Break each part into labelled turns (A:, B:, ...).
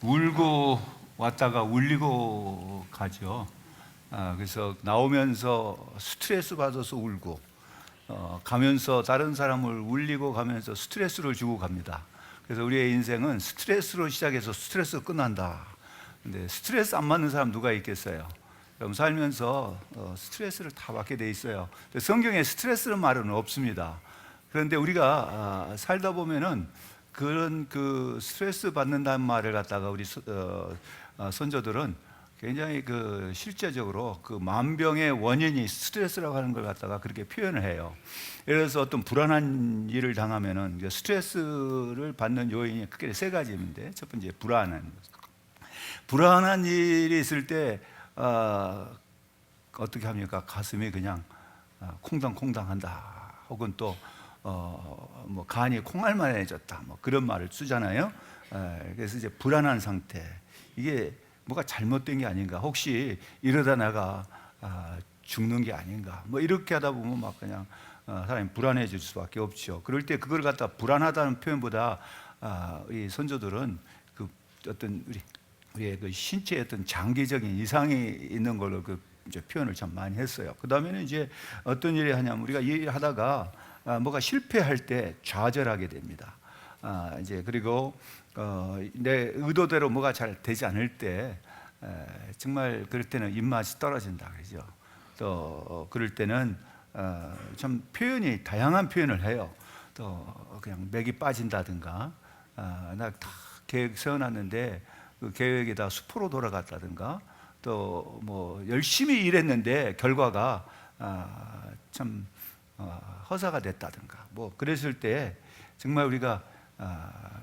A: 울고 왔다가 울리고 가죠. 그래서 나오면서 스트레스 받아서 울고, 가면서 다른 사람을 울리고 가면서 스트레스를 주고 갑니다. 그래서 우리의 인생은 스트레스로 시작해서 스트레스로 끝난다. 근데 스트레스 안 받는 사람 누가 있겠어요? 그럼 살면서 스트레스를 다 받게 돼 있어요. 성경에 스트레스는 말은 없습니다. 그런데 우리가 살다 보면은 그런 그 스트레스 받는다는 말을 갖다가 우리 선조들은 굉장히 그 실제적으로 그 만병의 원인이 스트레스라고 하는 걸 갖다가 그렇게 표현을 해요. 예를 들어서 어떤 불안한 일을 당하면은 스트레스를 받는 요인이 크게 세 가지인데, 첫 번째 불안한 일이 있을 때 어떻게 합니까? 가슴이 그냥 콩당콩당한다. 혹은 또 뭐 간이 콩알만해졌다. 뭐 그런 말을 쓰잖아요. 그래서 이제 불안한 상태. 이게 뭐가 잘못된 게 아닌가? 혹시 이러다 내가 죽는 게 아닌가? 뭐 이렇게 하다 보면 막 그냥 사람이 불안해질 수밖에 없죠. 그럴 때 그걸 갖다 불안하다는 표현보다 이 선조들은 그 어떤 우리의 그 신체에 어떤 장기적인 이상이 있는 걸로 그 이제 표현을 참 많이 했어요. 그 다음에는 이제 어떤 일을 하냐면 우리가 일하다가 뭐가 실패할 때 좌절하게 됩니다. 이제 그리고 내 의도대로 뭐가 잘 되지 않을 때 정말 그럴 때는 입맛이 떨어진다 그러죠. 또 그럴 때는 참 표현이 다양한 표현을 해요. 또 그냥 맥이 빠진다든가, 나 다 계획 세워놨는데 그 계획에다 수포로 돌아갔다든가, 또 뭐 열심히 일했는데 결과가 참 허사가 됐다든가, 뭐 그랬을 때 정말 우리가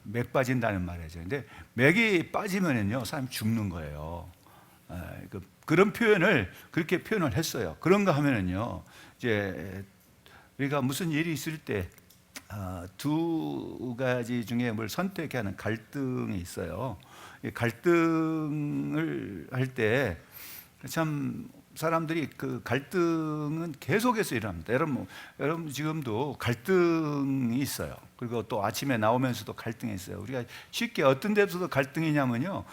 A: 맥 빠진다는 말이죠. 근데 맥이 빠지면은요 사람이 죽는 거예요. 그런 표현을 그렇게 표현을 했어요. 그런가 하면은요 이제 우리가 무슨 일이 있을 때 두 가지 중에 뭘 선택해야 하는 갈등이 있어요. 이 갈등을 할 때 참 사람들이 그 갈등은 계속해서 일어납니다. 여러분 지금도 갈등이 있어요. 그리고 또 아침에 나오면서도 갈등이 있어요. 우리가 쉽게 어떤 데서도 갈등이냐면요,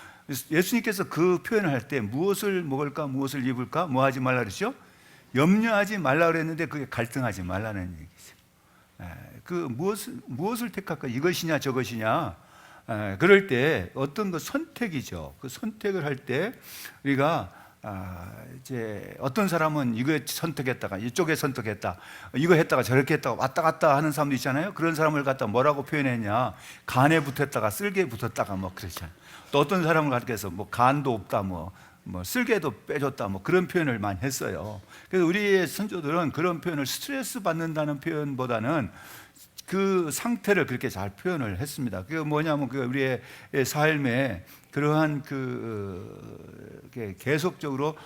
A: 예수님께서 그 표현을 할 때 무엇을 먹을까, 무엇을 입을까, 뭐 하지 말라 그러죠? 염려하지 말라 그랬는데 그게 갈등하지 말라는 얘기죠. 그 무엇을 택할까? 이것이냐 저것이냐? 그럴 때 어떤 그 선택이죠. 그 선택을 할 때 우리가 이제 어떤 사람은 이거 선택했다가 이쪽에 선택했다, 이거 했다가 저렇게 했다가 왔다 갔다 하는 사람도 있잖아요. 그런 사람을 갖다 뭐라고 표현했냐? 간에 붙었다가 쓸개에 붙었다가 뭐 그렇잖아요. 또 어떤 사람을 갖다서 뭐 간도 없다, 뭐 쓸개도 빼줬다, 뭐 그런 표현을 많이 했어요. 그래서 우리의 선조들은 그런 표현을 스트레스 받는다는 표현보다는 그 상태를 그렇게 잘 표현을 했습니다. 그게 뭐냐면 그 우리의 삶에 그러한 계속적으로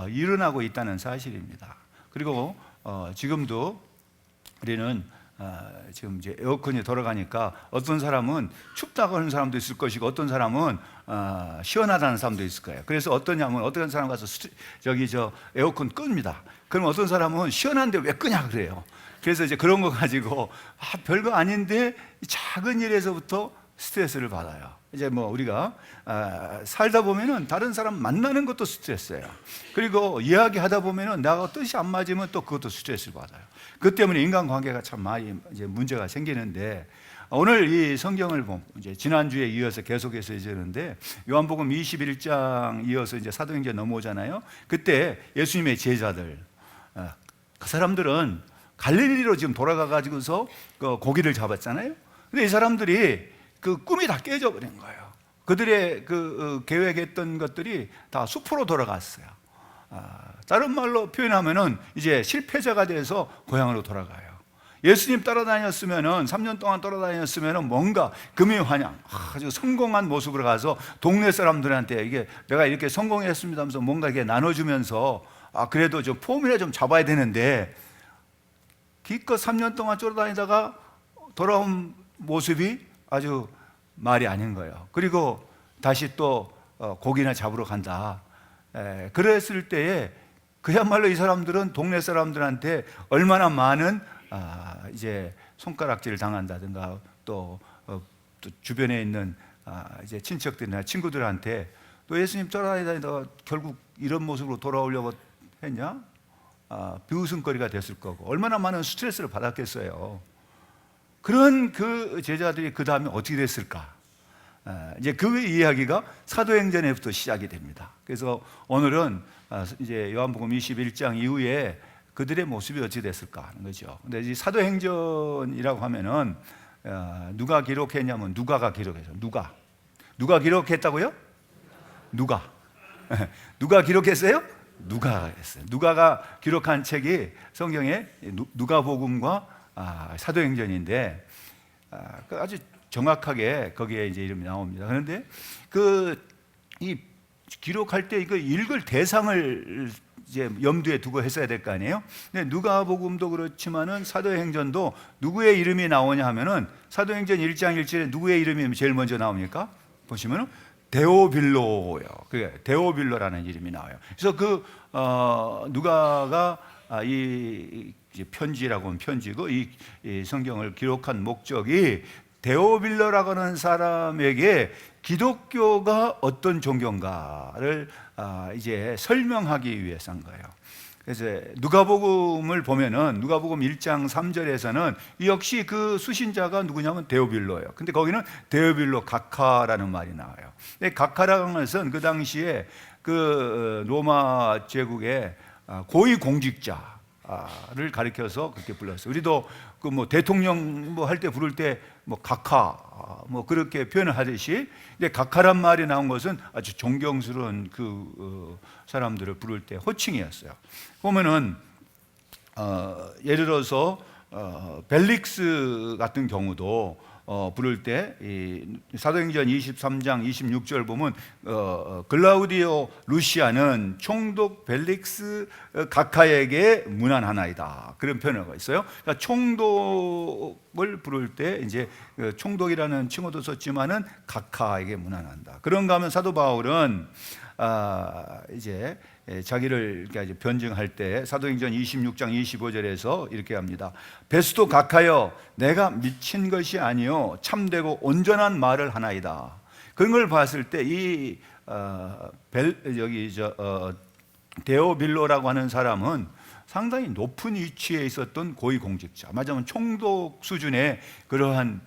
A: 일어나고 있다는 사실입니다. 그리고 지금도 우리는 지금 이제 에어컨이 돌아가니까 어떤 사람은 춥다고 하는 사람도 있을 것이고 어떤 사람은 시원하다는 사람도 있을 거예요. 그래서 어떠냐면 어떤 사람 가서 에어컨 끕니다. 그럼 어떤 사람은 시원한데 왜 끄냐 그래요. 그래서 이제 그런 거 가지고 별거 아닌데 작은 일에서부터 스트레스를 받아요. 이제 뭐 우리가 살다 보면은 다른 사람 만나는 것도 스트레스예요. 그리고 이야기하다 보면은 나하고 뜻이 안 맞으면 또 그것도 스트레스를 받아요. 그 때문에 인간관계가 참 많이 이제 문제가 생기는데, 오늘 이 성경을 보면 이제 지난주에 이어서 계속해서 이제는데 요한복음 21장 이어서 이제 사도행전 넘어오잖아요. 그때 예수님의 제자들, 그 사람들은 갈릴리로 지금 돌아가 가지고서 그 고기를 잡았잖아요. 근데 이 사람들이 그 꿈이 다 깨져 버린 거예요. 그들의 그 계획했던 것들이 다 숲으로 돌아갔어요. 다른 말로 표현하면은 이제 실패자가 돼서 고향으로 돌아가요. 예수님 따라다녔으면은 3년 동안 따라다녔으면은 뭔가 금이환영, 아주 성공한 모습으로 가서 동네 사람들한테 이게 내가 이렇게 성공했습니다 하면서 뭔가 이게 나눠주면서 그래도 좀 폼이나 좀 잡아야 되는데, 기껏 3년 동안 쫓아다니다가 돌아온 모습이 아주 말이 아닌 거예요. 그리고 다시 또 고기나 잡으러 간다. 그랬을 때에 그야말로 이 사람들은 동네 사람들한테 얼마나 많은 이제 손가락질을 당한다든가 또 주변에 있는 이제 친척들이나 친구들한테 또 예수님 쫓아다니다 결국 이런 모습으로 돌아오려고 했냐? 비웃음거리가 됐을 거고 얼마나 많은 스트레스를 받았겠어요. 그런 그 제자들이 그 다음에 어떻게 됐을까? 이제 그 이야기가 사도행전에부터 시작이 됩니다. 그래서 오늘은 이제 요한복음 21장 이후에 그들의 모습이 어떻게 됐을까 하는 거죠. 근데 이 사도행전이라고 하면은 누가 기록했냐면 누가가 기록해서 누가 기록했다고요? 누가 기록했어요? 누가가 했어요. 누가가 기록한 책이 성경에 누가복음과 사도행전인데 아주 정확하게 거기에 이제 이름이 나옵니다. 그런데 이 기록할 때 이거 읽을 대상을 이제 염두에 두고 했어야 될 거 아니에요? 근데 누가복음도 그렇지만은 사도행전도 누구의 이름이 나오냐 하면은 사도행전 1장 1절에 누구의 이름이 제일 먼저 나옵니까? 보시면은 데오빌로요. 그게 데오빌로라는 이름이 나와요. 그래서 누가가 이 편지라고 하면 편지고 이 성경을 기록한 목적이 데오빌로라고 하는 사람에게 기독교가 어떤 종교인가를 이제 설명하기 위해서인 거예요. 그래서 누가복음을 보면은 누가복음 1장 3절에서는 역시 그 수신자가 누구냐면 데오빌로예요. 근데 거기는 데오빌로 각하라는 말이 나와요. 각하라는 것은 그 당시에 그 로마 제국의 고위 공직자를 가리켜서 그렇게 불렀어요. 우리도 그 뭐 대통령 뭐 할 때 부를 때 뭐 각하 뭐 그렇게 표현을 하듯이, 근데 각하란 말이 나온 것은 아주 존경스러운 그 사람들을 부를 때 호칭이었어요. 보면은 예를 들어서 벨릭스 같은 경우도 부를 때 사도행전 23장 26절 보면 글라우디오 루시아는 총독 벨릭스 각하에게 문안하나이다, 그런 표현을 있어요. 그러니까 총독을 부를 때 이제 총독이라는 칭호도 썼지만은 각하에게 문안한다. 그런가 하면 사도 바울은 이제 자기를 변증할 때 사도행전 26장 25절에서 이렇게 합니다. 베스도 각하여 내가 미친 것이 아니요 참되고 온전한 말을 하나이다. 그런 걸 봤을 때 이 데오빌로라고 하는 사람은 상당히 높은 위치에 있었던 고위공직자, 말하자면 총독 수준의 그러한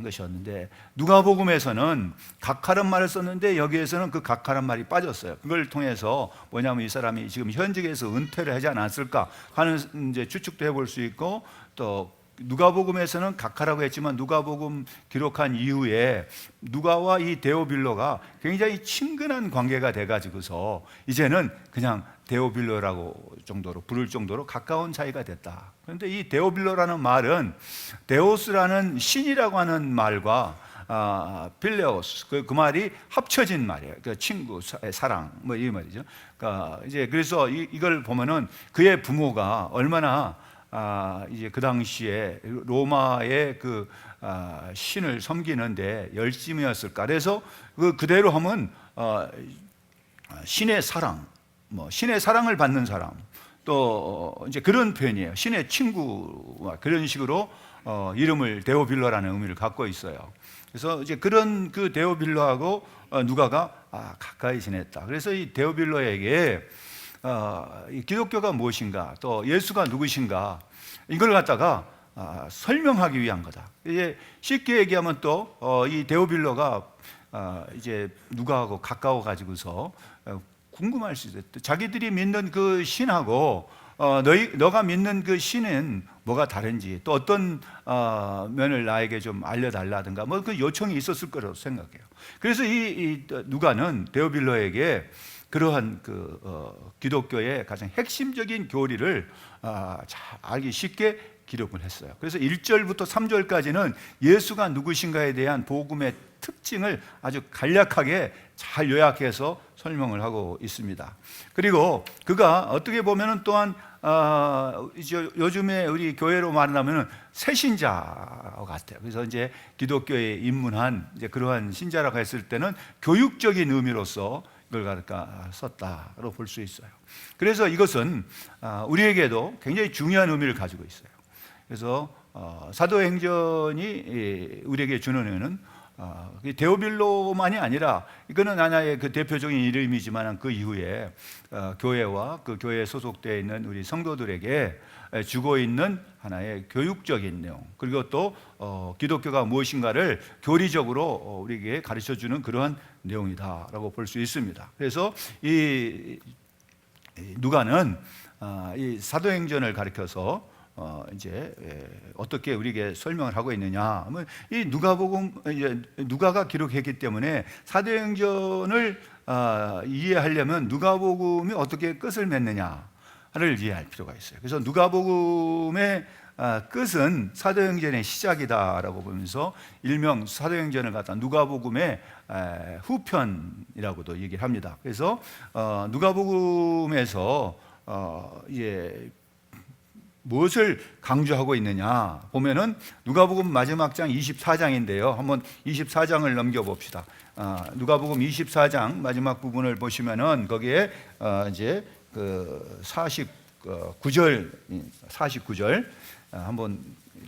A: 것이었는데, 누가복음에서는 각하란 말을 썼는데 여기에서는 그 각하란 말이 빠졌어요. 그걸 통해서 뭐냐면 이 사람이 지금 현직에서 은퇴를 하지 않았을까 하는 이제 추측도 해볼 수 있고, 또 누가복음에서는 각하라고 했지만 누가복음 기록한 이후에 누가와 이 데오빌로가 굉장히 친근한 관계가 돼가지고서 이제는 그냥 데오빌로라고 정도로 부를 정도로 가까운 사이가 됐다. 그런데 이 데오빌로라는 말은 데오스라는 신이라고 하는 말과 필레오스 그 말이 합쳐진 말이에요. 그러니까 친구, 사랑 뭐 이 말이죠. 그러니까 이제 그래서 이걸 보면은 그의 부모가 얼마나 이제 그 당시에 로마의 그 신을 섬기는데 열심이었을까. 그래서 그대로 하면 신의 사랑, 뭐 신의 사랑을 받는 사람, 또 이제 그런 표현이에요. 신의 친구와 그런 식으로 이름을 데오빌로라는 의미를 갖고 있어요. 그래서 이제 그런 그 데오빌로하고 누가가 가까이 지냈다. 그래서 이 데오빌로에게 이 기독교가 무엇인가, 또 예수가 누구신가, 이걸 갖다가 설명하기 위한 거다. 이제 쉽게 얘기하면 또 이 데오빌로가 이제 누가하고 가까워 가지고서 궁금할 수 있어요. 자기들이 믿는 그 신하고 너가 믿는 그 신은 뭐가 다른지, 또 어떤 면을 나에게 좀 알려달라든가 뭐 그 요청이 있었을 거라고 생각해요. 그래서 이 누가는 데오빌로에게 그러한 기독교의 가장 핵심적인 교리를 잘 알기 쉽게 기록을 했어요. 그래서 1절부터 3절까지는 예수가 누구신가에 대한 복음의 특징을 아주 간략하게 잘 요약해서 설명을 하고 있습니다. 그리고 그가 어떻게 보면은 또한 요즘에 우리 교회로 말하면 새신자 같아요. 그래서 이제 기독교에 입문한 이제 그러한 신자라고 했을 때는 교육적인 의미로서 이걸 갖다 썼다로 볼 수 있어요. 그래서 이것은 우리에게도 굉장히 중요한 의미를 가지고 있어요. 그래서 사도행전이 우리에게 주는 의미는 데오빌로만이 아니라 이거는 하나의 그 대표적인 이름이지만 그 이후에 교회와 그 교회에 소속되어 있는 우리 성도들에게 주고 있는 하나의 교육적인 내용, 그리고 또 기독교가 무엇인가를 교리적으로 우리에게 가르쳐주는 그러한 내용이다라고 볼 수 있습니다. 그래서 이 누가는 이 사도행전을 가리켜서 이제 어떻게 우리에게 설명을 하고 있느냐 하면, 이 누가복음, 누가가 기록했기 때문에 사도행전을 이해하려면 누가복음이 어떻게 끝을 맺느냐를 이해할 필요가 있어요. 그래서 누가복음의 끝은 사도행전의 시작이다라고 보면서 일명 사도행전을 갖다 누가복음의 후편이라고도 얘기를 합니다. 그래서 누가복음에서 무엇을 강조하고 있느냐 보면은 누가복음 마지막 장 24장인데요. 한번 24장을 넘겨봅시다. 누가복음 24장 마지막 부분을 보시면은 거기에 이제 그 49절 한번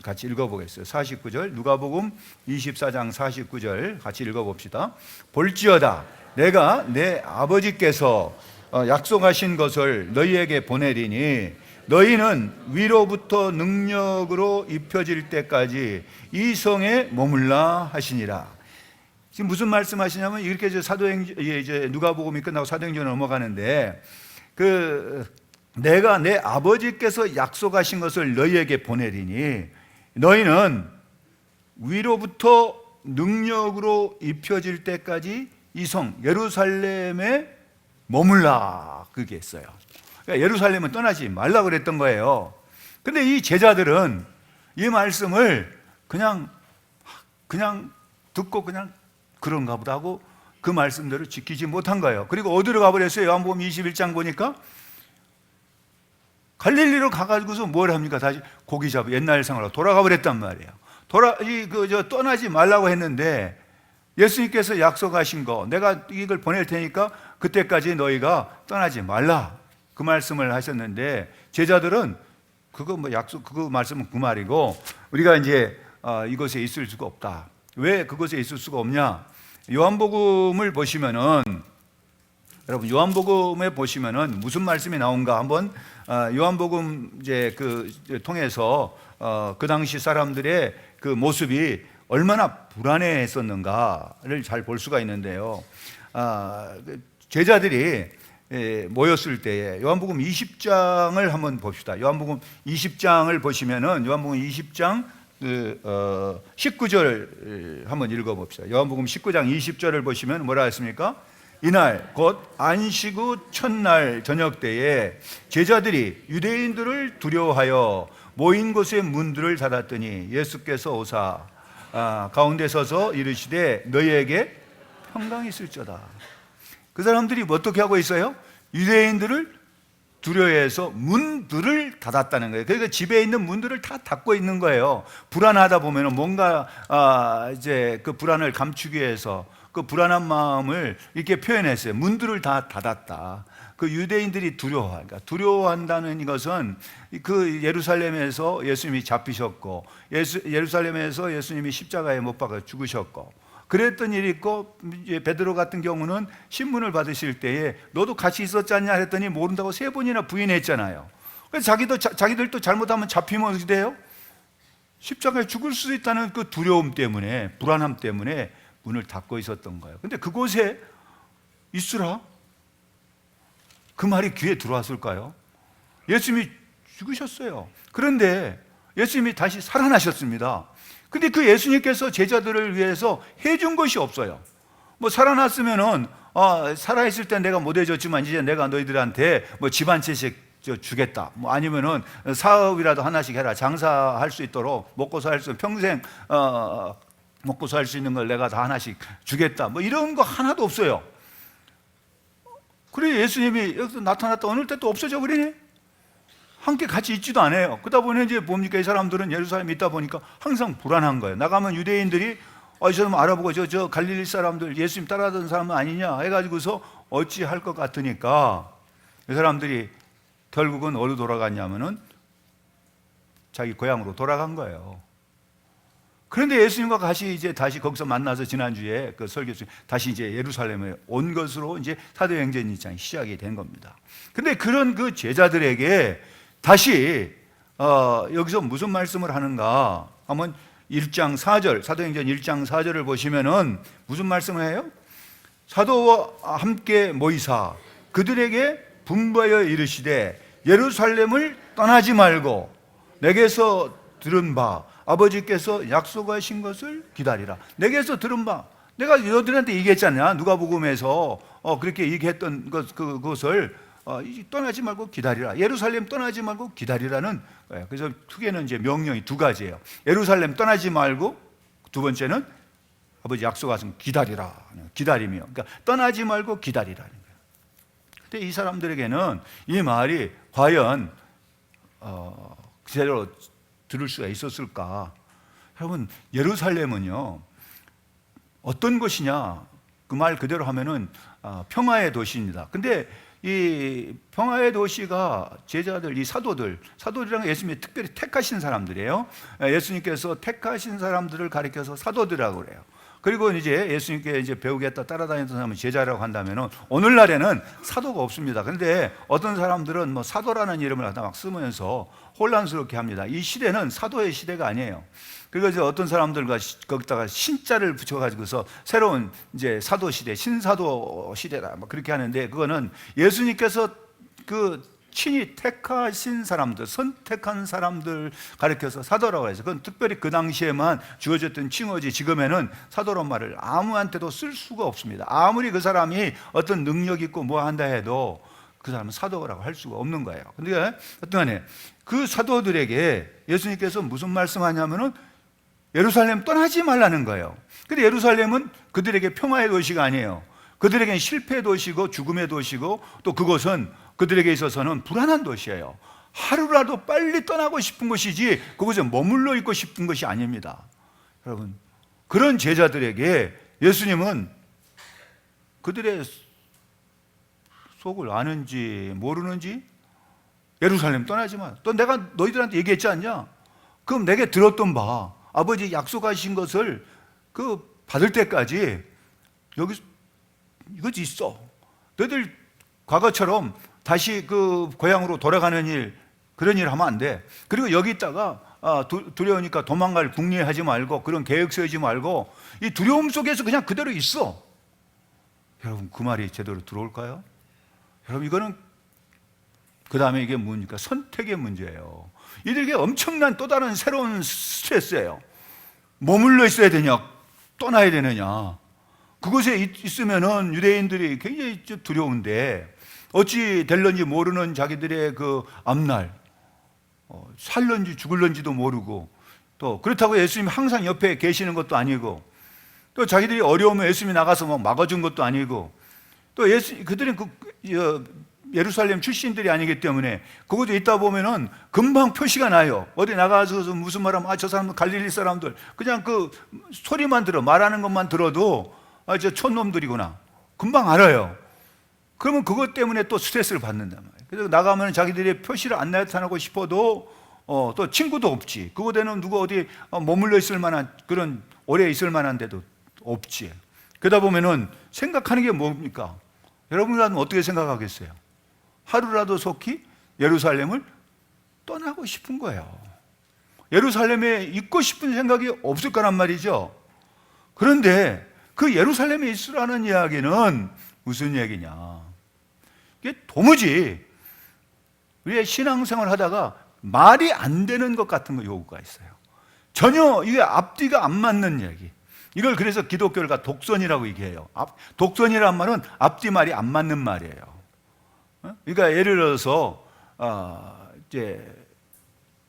A: 같이 읽어보겠어요. 49절, 누가복음 24장 49절 같이 읽어봅시다. 볼지어다 내가 내 아버지께서 약속하신 것을 너희에게 보내리니 너희는 위로부터 능력으로 입혀질 때까지 이 성에 머물라 하시니라. 지금 무슨 말씀하시냐면, 이렇게 이제 누가복음이 끝나고 사도행전으로 넘어가는데, 내가 내 아버지께서 약속하신 것을 너희에게 보내리니 너희는 위로부터 능력으로 입혀질 때까지 이 성 예루살렘에 머물라, 그게 했어요. 그러니까 예루살렘은 떠나지 말라 그랬던 거예요. 근데 이 제자들은 이 말씀을 그냥 듣고 그냥 그런가 보다 하고 그 말씀대로 지키지 못한 거예요. 그리고 어디로 가버렸어요? 요한복음 21장 보니까 갈릴리로 가가지고서 뭘 합니까? 다시 고기 잡아 옛날 생활로 돌아가 버렸단 말이에요. 떠나지 말라고 했는데 예수님께서 약속하신 거, 내가 이걸 보낼 테니까 그때까지 너희가 떠나지 말라, 그 말씀을 하셨는데, 제자들은 그거 말씀은 그 말이고, 우리가 이제 이곳에 있을 수가 없다. 왜 그곳에 있을 수가 없냐? 요한복음을 보시면은, 여러분 요한복음에 보시면은 무슨 말씀이 나온가 한번 요한복음 이제 통해서 그 당시 사람들의 그 모습이 얼마나 불안해했었는가를 잘 볼 수가 있는데요. 제자들이 모였을 때에 요한복음 20장을 한번 봅시다. 요한복음 20장을 보시면은 요한복음 20장 19절 한번 읽어봅시다. 요한복음 19장 20절을 보시면 뭐라 했습니까? 이날 곧 안식 후 첫날 저녁 때에 제자들이 유대인들을 두려워하여 모인 곳의 문들을 닫았더니 예수께서 오사 가운데 서서 이르시되 너희에게 평강이 있을지어다. 그 사람들이 어떻게 하고 있어요? 유대인들을 두려워해서 문들을 닫았다는 거예요. 그러니까 집에 있는 문들을 다 닫고 있는 거예요. 불안하다 보면 뭔가 이제 그 불안을 감추기 위해서 그 불안한 마음을 이렇게 표현했어요. 문들을 다 닫았다. 그 유대인들이 그러니까 두려워한다는 것은 그 예루살렘에서 예수님이 잡히셨고, 예루살렘에서 예수님이 십자가에 못 박아 죽으셨고, 그랬던 일이 있고, 베드로 같은 경우는 신문을 받으실 때에 너도 같이 있었지 않냐 했더니 모른다고 3번이나 부인했잖아요. 그래서 자기들도 잘못하면 잡히면 어떻게 돼요? 십자가에 죽을 수도 있다는 그 두려움 때문에, 불안함 때문에 문을 닫고 있었던 거예요. 근데 그곳에 있으라, 그 말이 귀에 들어왔을까요? 예수님이 죽으셨어요. 그런데 예수님이 다시 살아나셨습니다. 근데 그 예수님께서 제자들을 위해서 해준 것이 없어요. 뭐 살아났으면은 살아있을 때 내가 못 해줬지만 이제 내가 너희들한테 뭐 집 한 채씩 주겠다. 뭐 아니면은 사업이라도 하나씩 해라. 장사할 수 있도록 먹고 살 수 평생 먹고 살 수 있는 걸 내가 다 하나씩 주겠다. 뭐 이런 거 하나도 없어요. 그래 예수님이 여기서 나타났다 어느 때 또 없어져 버리네. 함께 같이 있지도 않아요. 그러다 보니 이제 뭡니까? 이 사람들은 예루살렘에 있다 보니까 항상 불안한 거예요. 나가면 유대인들이 이 사람 알아보고 저 갈릴리 사람들 예수님 따라하던 사람은 아니냐 해가지고서 어찌할 것 같으니까 이 사람들이 결국은 어디로 돌아갔냐면은 자기 고향으로 돌아간 거예요. 그런데 예수님과 같이 이제 다시 거기서 만나서 지난주에 그 설교 중에 다시 이제 예루살렘에 온 것으로 이제 사도행전 1장이 시작이 된 겁니다. 근데 그런 그 제자들에게 다시 여기서 무슨 말씀을 하는가? 한번 1장 4절, 사도행전 1장 4절을 보시면은 무슨 말씀을 해요? 사도와 함께 모이사 그들에게 분부하여 이르시되 예루살렘을 떠나지 말고 내게서 들은 바 아버지께서 약속하신 것을 기다리라. 내게서 들은 바, 내가 너희들한테 얘기했잖아. 누가복음에서 그렇게 얘기했던 그것을 떠나지 말고 기다리라. 예루살렘 떠나지 말고 기다리라는 거예요. 그래서 크게는 이제 명령이 두 가지예요. 예루살렘 떠나지 말고, 두 번째는 아버지 약속하신 기다리라. 기다리며, 그러니까 떠나지 말고 기다리라는 거예요. 근데 이 사람들에게는 이 말이 과연 그대로 들을 수가 있었을까? 여러분, 예루살렘은요 어떤 곳이냐? 그 말 그대로 하면은 평화의 도시입니다. 근데 이 평화의 도시가 제자들, 이 사도들이란 예수님이 특별히 택하신 사람들이에요. 예수님께서 택하신 사람들을 가리켜서 사도들이라고 그래요. 그리고 이제 예수님께 이제 배우겠다 따라다니던 사람은 제자라고 한다면은 오늘날에는 사도가 없습니다. 그런데 어떤 사람들은 뭐 사도라는 이름을 갖다 막 쓰면서 혼란스럽게 합니다. 이 시대는 사도의 시대가 아니에요. 그리고 이제 어떤 사람들과 거기다가 신자를 붙여가지고서 새로운 이제 사도 시대, 신사도 시대다 뭐 그렇게 하는데, 그거는 예수님께서 그 친히 택하신 사람들, 선택한 사람들 가리켜서 사도라고 해서, 그건 특별히 그 당시에만 주어졌던 칭호지, 지금에는 사도란 말을 아무한테도 쓸 수가 없습니다. 아무리 그 사람이 어떤 능력 있고 뭐 한다 해도 그 사람은 사도라고 할 수가 없는 거예요. 근데 어떠하네, 그 사도들에게 예수님께서 무슨 말씀하냐면은 예루살렘 떠나지 말라는 거예요. 근데 예루살렘은 그들에게 평화의 도시가 아니에요. 그들에게는 실패의 도시고 죽음의 도시고, 또 그곳은 그들에게 있어서는 불안한 도시예요. 하루라도 빨리 떠나고 싶은 것이지 그곳에 머물러 있고 싶은 것이 아닙니다. 여러분, 그런 제자들에게 예수님은 그들의 속을 아는지 모르는지 예루살렘 떠나지 마. 또 내가 너희들한테 얘기했지 않냐? 그럼 내게 들었던 바 아버지 약속하신 것을 그 받을 때까지 여기 이것이 있어. 너희들 과거처럼 다시 그 고향으로 돌아가는 일, 그런 일 하면 안 돼. 그리고 여기 있다가 두려우니까 도망갈 궁리하지 말고 그런 계획 세우지 말고 이 두려움 속에서 그냥 그대로 있어. 여러분, 그 말이 제대로 들어올까요? 여러분, 이거는 그 다음에 이게 뭡니까? 선택의 문제예요. 이들에게 엄청난 또 다른 새로운 스트레스예요. 머물러 있어야 되냐, 떠나야 되느냐. 그곳에 있으면은 유대인들이 굉장히 두려운데 어찌 될런지 모르는 자기들의 그 앞날, 살런지 죽을런지도 모르고, 또 그렇다고 예수님이 항상 옆에 계시는 것도 아니고, 또 자기들이 어려우면 예수님이 나가서 막 막아준 것도 아니고, 또 그들은 예루살렘 출신들이 아니기 때문에 그곳에 있다 보면은 금방 표시가 나요. 어디 나가서 무슨 말하면 저 사람은 갈릴리 사람들, 그냥 그 소리만 들어, 말하는 것만 들어도 저 촌놈들이구나 금방 알아요. 그러면 그것 때문에 또 스트레스를 받는단 말이에요. 그래서 나가면 자기들의 표시를 안 나타나고 싶어도 또 친구도 없지. 그곳에는 누가 어디 머물러 있을 만한, 그런 오래 있을 만한 데도 없지. 그러다 보면은 생각하는 게 뭡니까? 여러분들은 어떻게 생각하겠어요? 하루라도 속히 예루살렘을 떠나고 싶은 거예요. 예루살렘에 있고 싶은 생각이 없을 거란 말이죠. 그런데 그 예루살렘에 있으라는 이야기는 무슨 얘기냐? 이게 도무지 우리의 신앙생활 하다가 말이 안 되는 것 같은 거 요구가 있어요. 전혀 이게 앞뒤가 안 맞는 얘기. 이걸 그래서 기독교가 독선이라고 얘기해요. 독선이란 말은 앞뒤 말이 안 맞는 말이에요. 그러니까 예를 들어서 이제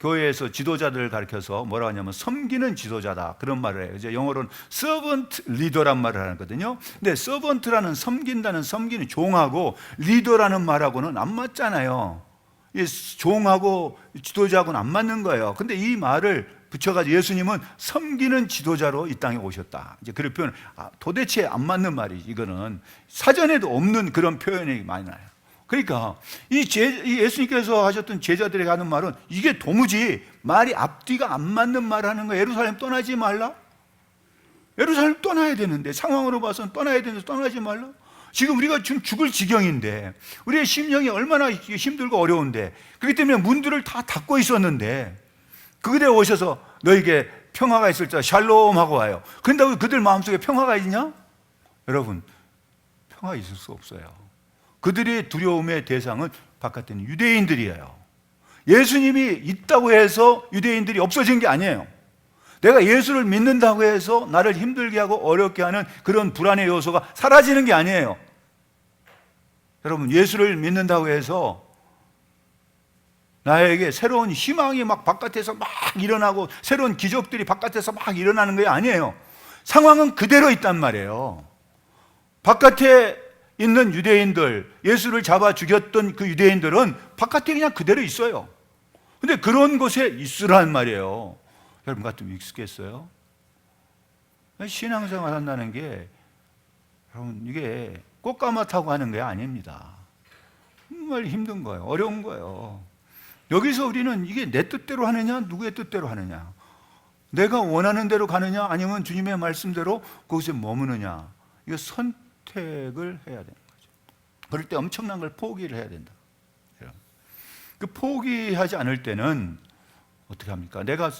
A: 교회에서 지도자들을 가르쳐서 뭐라고 하냐면 섬기는 지도자다, 그런 말을 해요. 이제 영어로는 servant leader란 말을 하거든요. 근데 servant라는 섬긴다는, 섬기는 종하고 리더라는 말하고는 안 맞잖아요. 이 종하고 지도자하고는 안 맞는 거예요. 근데 이 말을 붙여가지고 예수님은 섬기는 지도자로 이 땅에 오셨다, 이제 그런 표현. 도대체 안 맞는 말이지. 이거는 사전에도 없는 그런 표현이 많이 나요. 그러니까 이 예수님께서 하셨던 제자들에게 하는 말은 이게 도무지 말이 앞뒤가 안 맞는 말을 하는 거예요. 예루살렘 떠나지 말라. 예루살렘 떠나야 되는데, 상황으로 봐서는 떠나야 되는데 떠나지 말라. 지금 우리가 지금 죽을 지경인데, 우리의 심령이 얼마나 힘들고 어려운데, 그렇기 때문에 문들을 다 닫고 있었는데 그들에 오셔서 너에게 평화가 있을 자 샬롬 하고 와요. 그런다고 그들 마음속에 평화가 있냐? 여러분, 평화 있을 수 없어요. 그들의 두려움의 대상은 바깥에 있는 유대인들이에요. 예수님이 있다고 해서 유대인들이 없어진 게 아니에요. 내가 예수를 믿는다고 해서 나를 힘들게 하고 어렵게 하는 그런 불안의 요소가 사라지는 게 아니에요. 여러분, 예수를 믿는다고 해서 나에게 새로운 희망이 막 바깥에서 막 일어나고 새로운 기적들이 바깥에서 막 일어나는 게 아니에요. 상황은 그대로 있단 말이에요. 바깥에 있는 유대인들, 예수를 잡아 죽였던 그 유대인들은 바깥에 그냥 그대로 있어요. 근데 그런 곳에 있으란 말이에요. 여러분 같으면 익숙했어요? 신앙생활 한다는 게, 여러분, 이게 꽃가마 타고 하는 게 아닙니다. 정말 힘든 거예요. 어려운 거예요. 여기서 우리는 이게 내 뜻대로 하느냐, 누구의 뜻대로 하느냐, 내가 원하는 대로 가느냐, 아니면 주님의 말씀대로 거기서 머무느냐, 이거 선택을 해야 되는 거죠. 그럴 때 엄청난 걸 포기를 해야 된다. 그 포기하지 않을 때는 어떻게 합니까? 내가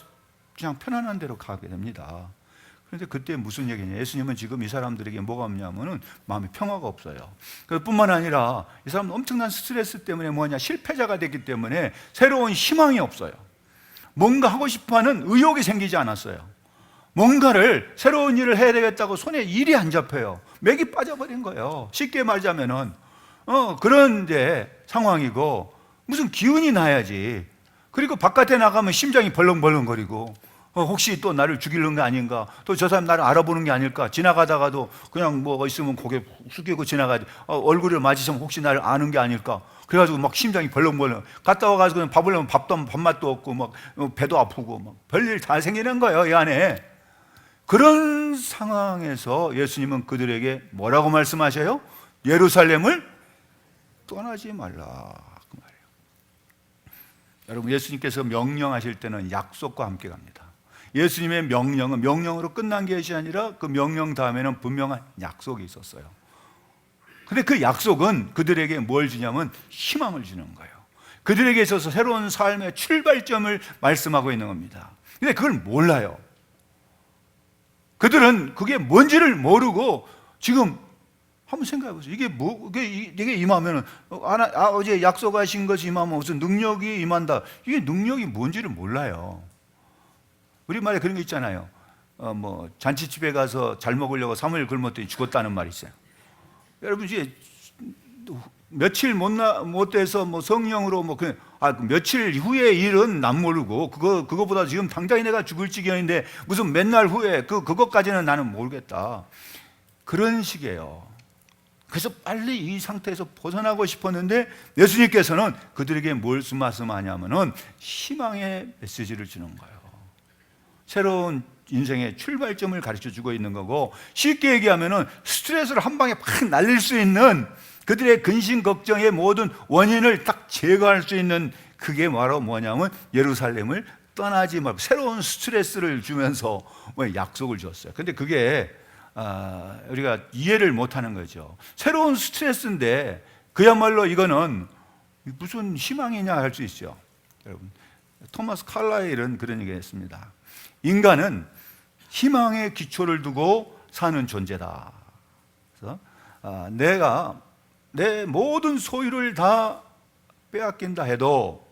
A: 그냥 편안한 대로 가게 됩니다. 그런데 그때 무슨 얘기냐? 예수님은 지금 이 사람들에게 뭐가 없냐면은 마음에 평화가 없어요. 그뿐만 아니라 이 사람은 엄청난 스트레스 때문에 뭐냐? 실패자가 됐기 때문에 새로운 희망이 없어요. 뭔가 하고 싶어하는 의욕이 생기지 않았어요. 뭔가를 새로운 일을 해야 되겠다고 손에 일이 안 잡혀요. 맥이 빠져버린 거예요. 쉽게 말하자면은 그런 이제 상황이고, 무슨 기운이 나야지. 그리고 바깥에 나가면 심장이 벌렁벌렁거리고, 혹시 또 나를 죽이는 게 아닌가, 또 저 사람 나를 알아보는 게 아닐까, 지나가다가도 그냥 뭐 있으면 고개 숙이고 지나가지, 얼굴을 마주치면 혹시 나를 아는 게 아닐까, 그래가지고 막 심장이 벌렁벌렁, 갔다 와가지고 그냥 밥을 먹으면 밥맛도 없고 막 배도 아프고 막 별일 다 생기는 거예요, 이 안에. 그런 상황에서 예수님은 그들에게 뭐라고 말씀하셔요? 예루살렘을 떠나지 말라. 여러분, 예수님께서 명령하실 때는 약속과 함께 갑니다. 예수님의 명령은 명령으로 끝난 것이 아니라 그 명령 다음에는 분명한 약속이 있었어요. 근데 그 약속은 그들에게 뭘 주냐면 희망을 주는 거예요. 그들에게 있어서 새로운 삶의 출발점을 말씀하고 있는 겁니다. 근데 그걸 몰라요. 그들은 그게 뭔지를 모르고 지금 한번 생각해 보세요. 이게 임하면은, 어제 약속하신 것이 임하면 무슨 능력이 임한다. 이게 능력이 뭔지를 몰라요. 우리말에 그런 거 있잖아요. 뭐 잔치집에 가서 잘 먹으려고 3일 굶었더니 죽었다는 말이 있어요. 여러분, 이제 며칠 못 돼서 뭐 성령으로 며칠 후의 일은 난 모르고, 그거보다 지금 당장에 내가 죽을 지경인데 무슨 몇 날 후에 그것까지는 나는 모르겠다. 그런 식이에요. 그래서 빨리 이 상태에서 벗어나고 싶었는데 예수님께서는 그들에게 뭘 말씀하냐면은 희망의 메시지를 주는 거예요. 새로운 인생의 출발점을 가르쳐 주고 있는 거고, 쉽게 얘기하면은 스트레스를 한 방에 팍 날릴 수 있는, 그들의 근심 걱정의 모든 원인을 딱 제거할 수 있는, 그게 바로 뭐냐면 예루살렘을 떠나지 말고, 새로운 스트레스를 주면서 약속을 줬어요. 근데 그게 우리가 이해를 못하는 거죠. 새로운 스트레스인데 그야말로 이거는 무슨 희망이냐 할 수 있죠. 여러분, 토마스 칼라일은 그런 얘기를 했습니다. 인간은 희망의 기초를 두고 사는 존재다. 그래서 내가 내 모든 소유를 다 빼앗긴다 해도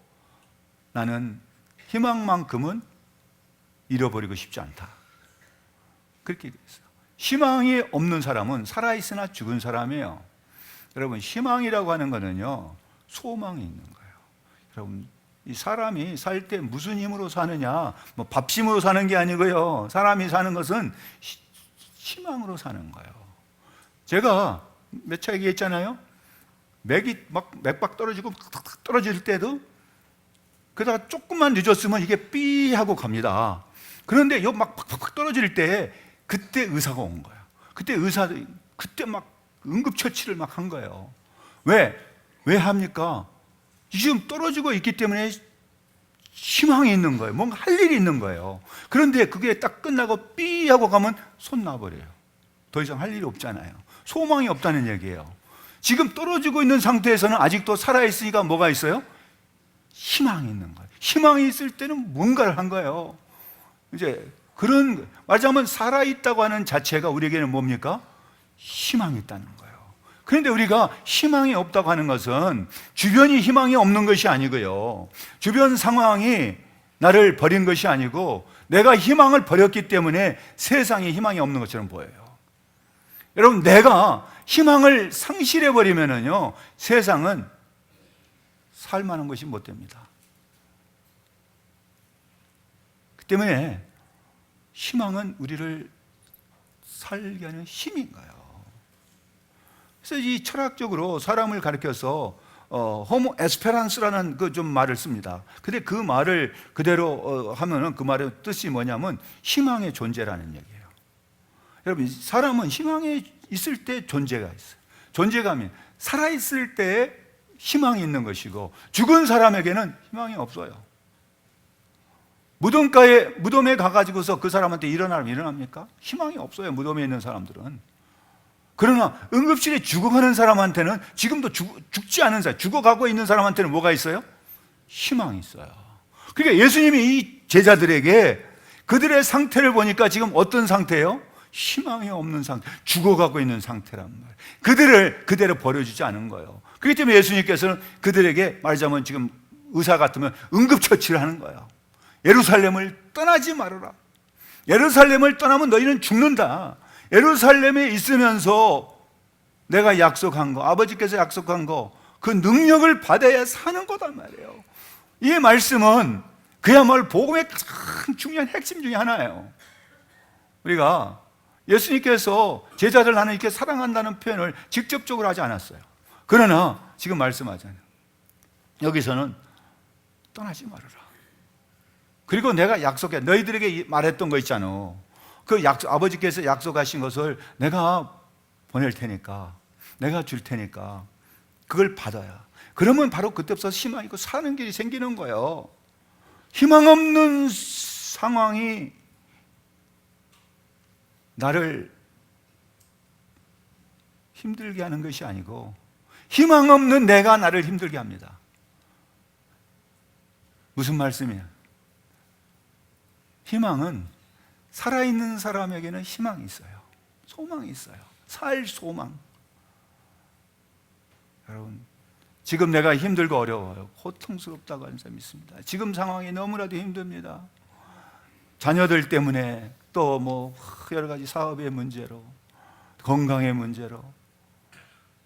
A: 나는 희망만큼은 잃어버리고 싶지 않다. 그렇게 얘기했어요. 희망이 없는 사람은 살아있으나 죽은 사람이에요. 여러분, 희망이라고 하는 거는요, 소망이 있는 거예요. 여러분, 이 사람이 살 때 무슨 힘으로 사느냐, 뭐 밥심으로 사는 게 아니고요. 사람이 사는 것은 희망으로 사는 거예요. 제가 몇 차 얘기했잖아요. 맥이 막 맥박 떨어지고 떨어질 때도, 그러다가 조금만 늦었으면 이게 삐 하고 갑니다. 그런데 막 팍팍 떨어질 때 그때 의사가 온 거예요. 그때 막 응급처치를 막 한 거예요. 왜? 왜 합니까? 지금 떨어지고 있기 때문에 희망이 있는 거예요. 뭔가 할 일이 있는 거예요. 그런데 그게 딱 끝나고 삐 하고 가면 손 놔버려요. 더 이상 할 일이 없잖아요. 소망이 없다는 얘기예요. 지금 떨어지고 있는 상태에서는 아직도 살아있으니까 뭐가 있어요? 희망이 있는 거예요. 희망이 있을 때는 뭔가를 한 거예요. 이제 그런, 말하자면 살아있다고 하는 자체가 우리에게는 뭡니까? 희망이 있다는 거예요. 그런데 우리가 희망이 없다고 하는 것은 주변이 희망이 없는 것이 아니고요, 주변 상황이 나를 버린 것이 아니고 내가 희망을 버렸기 때문에 세상에 희망이 없는 것처럼 보여요. 여러분, 내가 희망을 상실해버리면요, 세상은 살만한 것이 못 됩니다. 그 때문에 희망은 우리를 살게 하는 힘인 거예요. 그래서 이 철학적으로 사람을 가리켜서 호모 에스페란스라는 그 좀 말을 씁니다. 근데 그 말을 그대로 하면은 그 말의 뜻이 뭐냐면 희망의 존재라는 얘기예요. 여러분, 사람은 희망이 있을 때 존재가 있어요. 존재감이 살아있을 때 희망이 있는 것이고, 죽은 사람에게는 희망이 없어요. 무덤에 가가지고서 그 사람한테 일어나면 일어납니까? 희망이 없어요, 무덤에 있는 사람들은. 그러나 응급실에 죽어가는 사람한테는, 지금도 죽지 않은 사람, 죽어가고 있는 사람한테는 뭐가 있어요? 희망이 있어요. 그러니까 예수님이 이 제자들에게 그들의 상태를 보니까 지금 어떤 상태예요? 희망이 없는 상태, 죽어가고 있는 상태란 말이에요. 그들을 그대로 버려주지 않은 거예요. 그렇기 때문에 예수님께서는 그들에게, 말하자면 지금 의사 같으면 응급처치를 하는 거예요. 예루살렘을 떠나지 말아라. 예루살렘을 떠나면 너희는 죽는다. 예루살렘에 있으면서 내가 약속한 거, 아버지께서 약속한 거, 그 능력을 받아야 사는 거단 말이에요. 이 말씀은 그야말로 복음의 가장 중요한 핵심 중에 하나예요. 우리가 예수님께서 제자들 나는 이렇게 사랑한다는 표현을 직접적으로 하지 않았어요. 그러나 지금 말씀하잖아요. 여기서는 떠나지 말아라. 그리고 내가 약속해, 너희들에게 말했던 거 있잖아. 그 아버지께서 약속하신 것을 내가 보낼 테니까, 내가 줄 테니까 그걸 받아야, 그러면 바로 그때부터 희망이 있고 사는 길이 생기는 거예요. 희망 없는 상황이 나를 힘들게 하는 것이 아니고, 희망 없는 내가 나를 힘들게 합니다. 무슨 말씀이에요? 희망은 살아있는 사람에게는 희망이 있어요. 소망이 있어요. 살 소망. 여러분, 지금 내가 힘들고 어려워요. 고통스럽다고 하는 사람이 있습니다. 지금 상황이 너무나도 힘듭니다. 자녀들 때문에, 또 뭐 여러 가지 사업의 문제로, 건강의 문제로,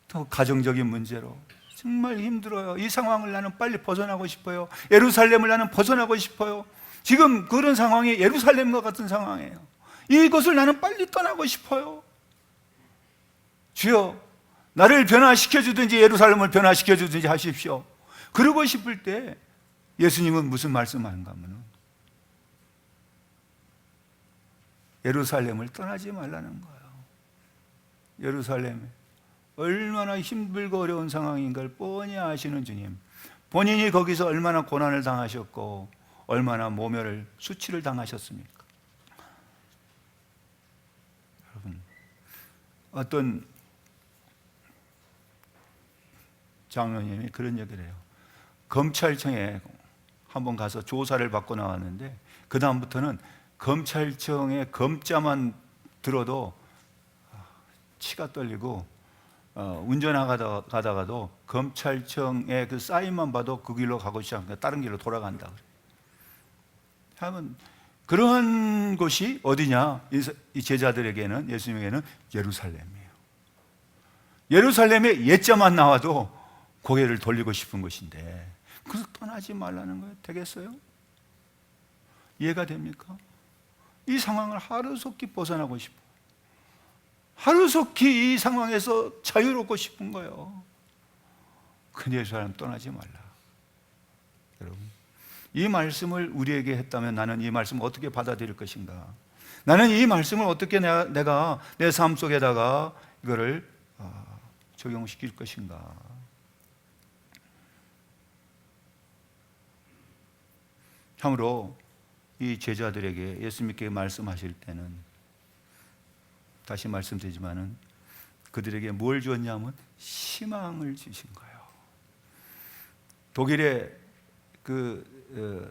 A: 또 가정적인 문제로 정말 힘들어요. 이 상황을 나는 빨리 벗어나고 싶어요. 예루살렘을 나는 벗어나고 싶어요. 지금 그런 상황이 예루살렘과 같은 상황이에요. 이것을 나는 빨리 떠나고 싶어요. 주여, 나를 변화시켜주든지 예루살렘을 변화시켜주든지 하십시오. 그러고 싶을 때 예수님은 무슨 말씀하는가 하면, 예루살렘을 떠나지 말라는 거예요. 예루살렘에 얼마나 힘들고 어려운 상황인 걸 뻔히 아시는 주님, 본인이 거기서 얼마나 고난을 당하셨고 얼마나 모멸을, 수치를 당하셨습니까? 여러분, 어떤 장로님이 그런 얘기를 해요. 검찰청에 한번 가서 조사를 받고 나왔는데, 그 다음부터는 검찰청의 검자만 들어도 치가 떨리고, 운전하다가도 검찰청의 그 사인만 봐도 그 길로 가고 싶지 않고 다른 길로 돌아간다. 하면 그러한 곳이 어디냐? 이 제자들에게는, 예수님에게는 예루살렘이에요. 예루살렘에 옛자만 나와도 고개를 돌리고 싶은 곳인데, 그래서 떠나지 말라는 거예요. 되겠어요? 이해가 됩니까? 이 상황을 하루속히 벗어나고 싶어요. 하루속히 이 상황에서 자유롭고 싶은 거예요. 근데 예루살렘 떠나지 말라. 여러분, 이 말씀을 우리에게 했다면 나는 이 말씀을 어떻게 받아들일 것인가? 나는 이 말씀을 어떻게 내가 내 삶 속에다가 이거를 적용시킬 것인가? 참으로 이 제자들에게 예수님께 말씀하실 때는, 다시 말씀드리지만은 그들에게 뭘 주었냐면 희망을 주신 거예요. 독일의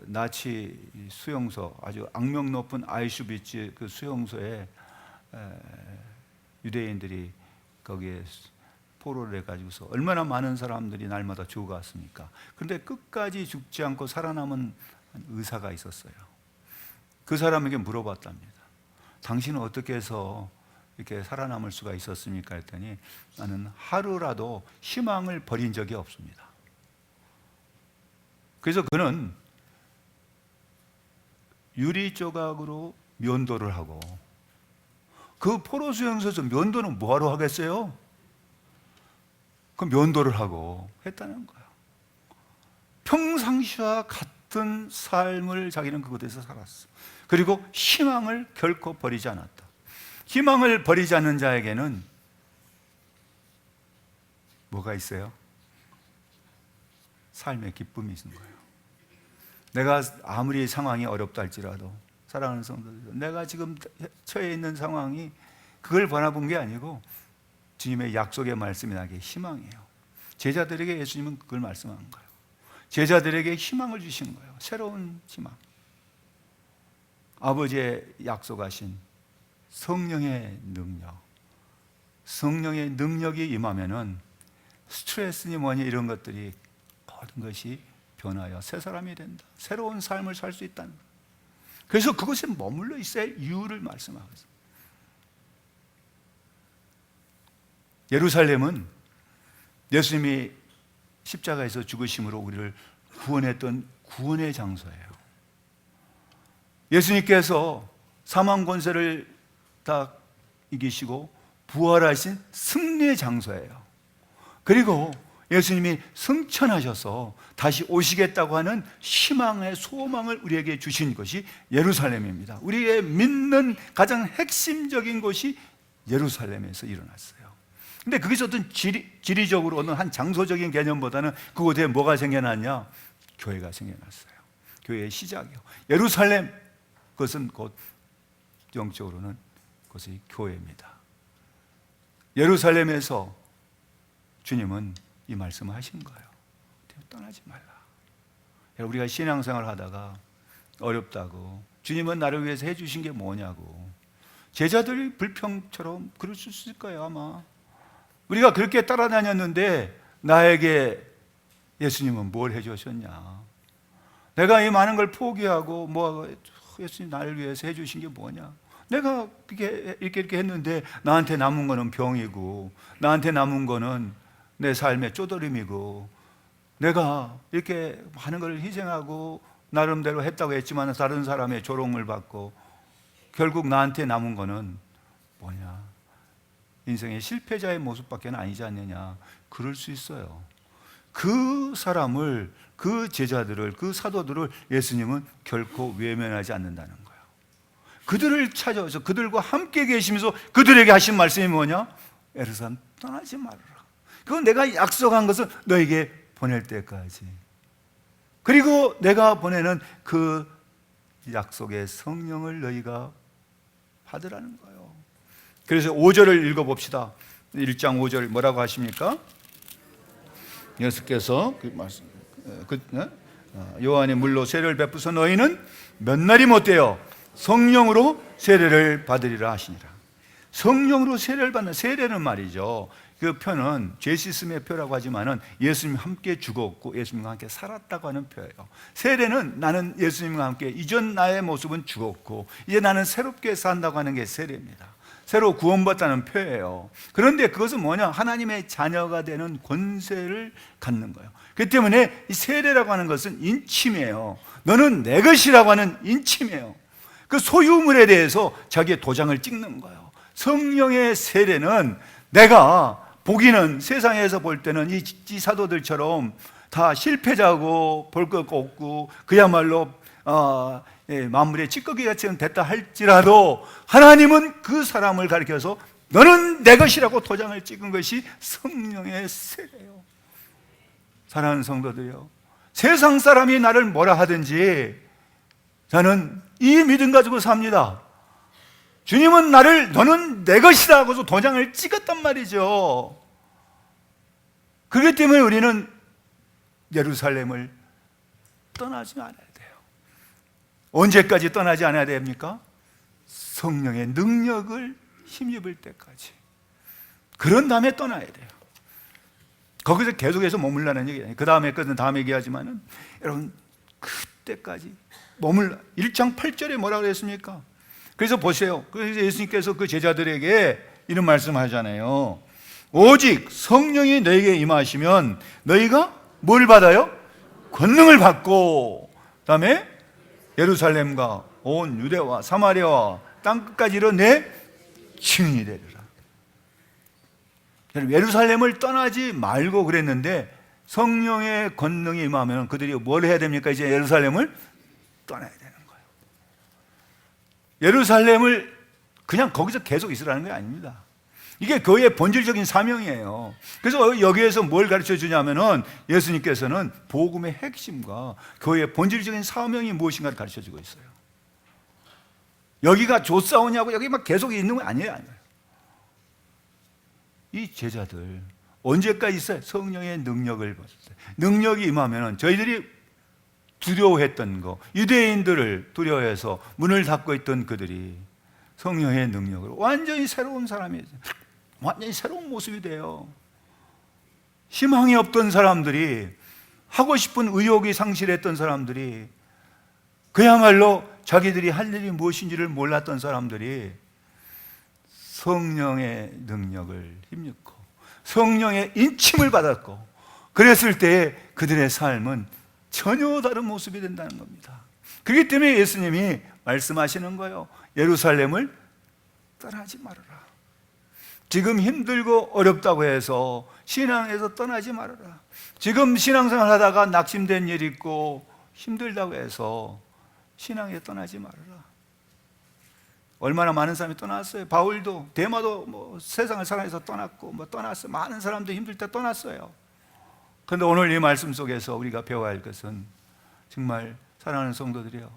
A: 나치 수용소, 아주 악명 높은 아이슈비츠 그 수용소에 유대인들이 거기에 포로를 해가지고서 얼마나 많은 사람들이 날마다 죽어갔습니까? 그런데 끝까지 죽지 않고 살아남은 의사가 있었어요. 그 사람에게 물어봤답니다. 당신은 어떻게 해서 이렇게 살아남을 수가 있었습니까? 했더니 나는 하루라도 희망을 버린 적이 없습니다. 그래서 그는 유리 조각으로 면도를 하고, 그 포로 수용소에서 면도는 뭐하러 하겠어요? 그 면도를 하고 했다는 거예요. 평상시와 같은 삶을 자기는 그곳에서 살았어. 그리고 희망을 결코 버리지 않았다. 희망을 버리지 않는 자에게는 뭐가 있어요? 삶의 기쁨이 있는 거예요. 내가 아무리 상황이 어렵다 할지라도, 사랑하는 성도들, 내가 지금 처해 있는 상황이 그걸 바라본 게 아니고 주님의 약속의 말씀이 나게 희망이에요. 제자들에게 예수님은 그걸 말씀한 거예요. 제자들에게 희망을 주신 거예요. 새로운 희망. 아버지의 약속하신 성령의 능력, 성령의 능력이 임하면은 스트레스니 뭐니 이런 것들이 모든 것이 변하여 새 사람이 된다. 새로운 삶을 살 수 있다는 거예요. 그래서 그것에 머물러 있어야 이유를 말씀하고 있습니다. 예루살렘은 예수님이 십자가에서 죽으심으로 우리를 구원했던 구원의 장소예요. 예수님께서 사망 권세를 다 이기시고 부활하신 승리의 장소예요. 그리고 예수님이 승천하셔서 다시 오시겠다고 하는 희망의 소망을 우리에게 주신 것이 예루살렘입니다. 우리의 믿는 가장 핵심적인 것이 예루살렘에서 일어났어요. 근데 거기서 어떤 지리적으로 어느 한 장소적인 개념보다는 그곳에 뭐가 생겨났냐? 교회가 생겨났어요. 교회의 시작이요. 예루살렘, 그것은 곧 영적으로는 그것이 교회입니다. 예루살렘에서 주님은 이 말씀을 하신 거예요. 떠나지 말라. 우리가 신앙생활을 하다가 어렵다고, 주님은 나를 위해서 해주신 게 뭐냐고, 제자들이 불평처럼 그럴 수 있을 거예요. 아마 우리가 그렇게 따라다녔는데 나에게 예수님은 뭘 해주셨냐? 내가 이 많은 걸 포기하고 예수님 나를 위해서 해주신 게 뭐냐? 내가 이렇게 했는데 나한테 남은 거는 병이고, 나한테 남은 거는 내 삶의 쪼들림이고, 내가 이렇게 많은 걸 희생하고 나름대로 했다고 했지만 다른 사람의 조롱을 받고 결국 나한테 남은 거는 뭐냐? 인생의 실패자의 모습밖에 아니지 않느냐? 그럴 수 있어요. 그 사람을, 그 제자들을, 그 사도들을 예수님은 결코 외면하지 않는다는 거예요. 그들을 찾아서 그들과 함께 계시면서 그들에게 하신 말씀이 뭐냐? 예루살렘 떠나지 말아라. 그건 내가 약속한 것은 너에게 보낼 때까지. 그리고 내가 보내는 그 약속의 성령을 너희가 받으라는 거예요. 그래서 5절을 읽어봅시다. 1장 5절 뭐라고 하십니까? 예수께서 요한의 물로 세례를 베푸서 너희는 몇 날이 못되어 성령으로 세례를 받으리라 하시니라. 성령으로 세례를 받는, 세례는 말이죠, 그 표는 죄시스의 표라고 하지만은 예수님과 함께 죽었고 예수님과 함께 살았다고 하는 표예요. 세례는 나는 예수님과 함께, 이전 나의 모습은 죽었고 이제 나는 새롭게 산다고 하는 게 세례입니다. 새로 구원받다는 표예요. 그런데 그것은 뭐냐? 하나님의 자녀가 되는 권세를 갖는 거예요. 그렇기 때문에 이 세례라고 하는 것은 인침이에요. 너는 내 것이라고 하는 인침이에요. 그 소유물에 대해서 자기의 도장을 찍는 거예요. 성령의 세례는, 내가 보기는 세상에서 볼 때는 이 사도들처럼 다 실패자고 볼 것 없고 그야말로 만물의 찌꺼기같이 됐다 할지라도 하나님은 그 사람을 가리켜서 너는 내 것이라고 도장을 찍은 것이 성령의 세례예요. 사랑하는 성도들이요, 세상 사람이 나를 뭐라 하든지 저는 이 믿음 가지고 삽니다. 주님은 너는 내 것이다 하고서 도장을 찍었단 말이죠. 그렇기 때문에 우리는 예루살렘을 떠나지 않아야 돼요. 언제까지 떠나지 않아야 됩니까? 성령의 능력을 힘입을 때까지. 그런 다음에 떠나야 돼요. 거기서 계속해서 머물라는 얘기 아니에요. 그 다음에 것은 다음 얘기하지만은 여러분 그때까지 1장 8절에 뭐라고 그랬습니까? 그래서 보세요. 그래서 예수님께서 그 제자들에게 이런 말씀하잖아요. 오직 성령이 너에게 임하시면 너희가 뭘 받아요? 권능을 받고, 그 다음에 예루살렘과 온 유대와 사마리아와 땅끝까지 이르러 내 증인이 되리라. 예루살렘을 떠나지 말고 그랬는데 성령의 권능이 임하면 그들이 뭘 해야 됩니까? 이제 예루살렘을 떠나야 되는 거예요. 예루살렘을 그냥 거기서 계속 있으라는 게 아닙니다. 이게 교회의 본질적인 사명이에요. 그래서 여기에서 뭘 가르쳐 주냐면은 예수님께서는 복음의 핵심과 교회의 본질적인 사명이 무엇인가를 가르쳐 주고 있어요. 여기가 조싸우냐고 여기 막 계속 있는 건 아니에요. 이 제자들 언제까지 있어요? 성령의 능력을 받았어요. 능력이 임하면은 저희들이 두려워했던 거, 유대인들을 두려워해서 문을 닫고 있던 그들이 성령의 능력으로 완전히 새로운 사람이, 완전히 새로운 모습이 돼요. 희망이 없던 사람들이, 하고 싶은 의욕이 상실했던 사람들이, 그야말로 자기들이 할 일이 무엇인지를 몰랐던 사람들이 성령의 능력을 힘입고 성령의 인침을 받았고, 그랬을 때 그들의 삶은 전혀 다른 모습이 된다는 겁니다. 그렇기 때문에 예수님이 말씀하시는 거예요. 예루살렘을 떠나지 말아라. 지금 힘들고 어렵다고 해서 신앙에서 떠나지 말아라. 지금 신앙생활 하다가 낙심된 일 있고 힘들다고 해서 신앙에 떠나지 말아라. 얼마나 많은 사람이 떠났어요. 바울도, 데마도 세상을 사랑해서 떠났고 떠났어요. 많은 사람들이 힘들 때 떠났어요. 그런데 오늘 이 말씀 속에서 우리가 배워야 할 것은 정말 사랑하는 성도들이요,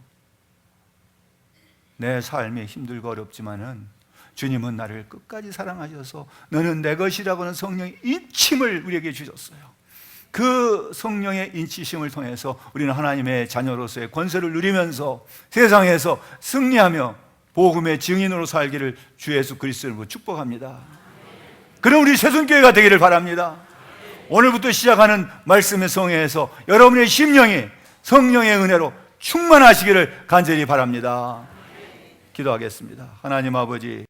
A: 내 삶이 힘들고 어렵지만은 주님은 나를 끝까지 사랑하셔서 너는 내 것이라고는 성령의 인침을 우리에게 주셨어요. 그 성령의 인치심을 통해서 우리는 하나님의 자녀로서의 권세를 누리면서 세상에서 승리하며 복음의 증인으로 살기를 주 예수 그리스도로 축복합니다. 그럼 우리 새순교회가 되기를 바랍니다. 오늘부터 시작하는 말씀의 성회에서 여러분의 심령이 성령의 은혜로 충만하시기를 간절히 바랍니다. 기도하겠습니다. 하나님 아버지,